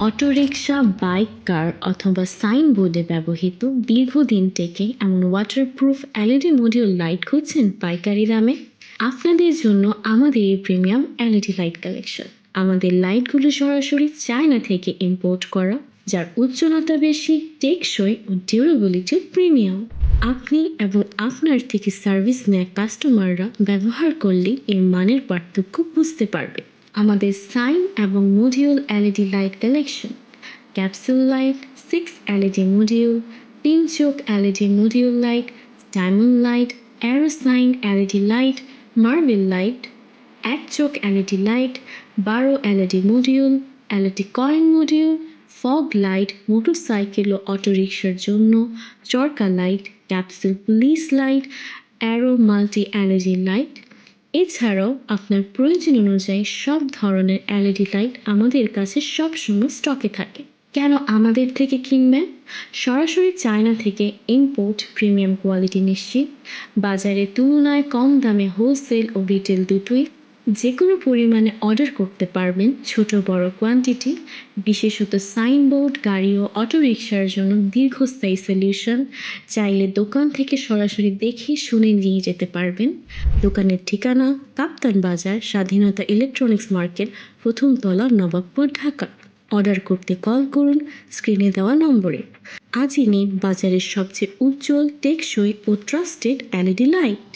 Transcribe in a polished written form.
Autorickshaw, bike, কার অথবা সাইনবোর্ডে ব্যবহৃত দীর্ঘদিন টেকে এমন ওয়াটারপ্রুফ এলইডি মডিউল লাইট খুঁজছেন পাইকারি দামে? আপনাদের জন্য আমাদের এই প্রিমিয়াম এলইডি লাইট কালেকশন। আমাদের লাইটগুলো সরাসরি চায়না থেকে ইম্পোর্ট করা, যার উজ্জ্বলতা বেশি, টেকসই ও ডিউরেবিলিটি প্রিমিয়াম। আপনি এবং আপনার থেকে সার্ভিস নেয় কাস্টমাররা ব্যবহার করলে এর মানের পার্থক্য বুঝতে পারবে। আমাদের সাইন এবং module LED light collection: capsule light, 6 LED module, 3 চোখ LED module light, diamond light, arrow sign LED light, marble light, এক চোখ LED light, 12 LED module, LED coin module, fog light motorcycle ও অটোরিকশার জন্য, চরকা light, capsule police light, arrow multi LED light. এছাড়াও আপনার প্রয়োজন অনুযায়ী সব ধরনের এলইডি লাইট আমাদের কাছে সবসময় স্টকে থাকে। কেন আমাদের থেকে কিনবেন? সরাসরি চায়না থেকে ইম্পোর্ট, প্রিমিয়াম কোয়ালিটি নিশ্চিত, বাজারের তুলনায় কম দামে হোলসেল ও রিটেল দুটোই। যে কোনো পরিমাণে অর্ডার করতে পারবেন, ছোট বড় কোয়ান্টিটি। বিশেষত সাইনবোর্ড, গাড়ি ও অটোরিকশার জন্য দীর্ঘস্থায়ী সলিউশন। চাইলে দোকান থেকে সরাসরি দেখে শুনে নিয়ে যেতে পারবেন। দোকানের ঠিকানা: কাপ্তান বাজার, স্বাধীনতা ইলেকট্রনিক্স মার্কেট, প্রথম তলা, নবাবপুর, ঢাকা। অর্ডার করতে কল করুন স্ক্রিনে দেওয়া নম্বরে। আজই নিন বাজারের সবচেয়ে উজ্জ্বল, টেকসই ও ট্রাস্টেড এলইডি লাইট।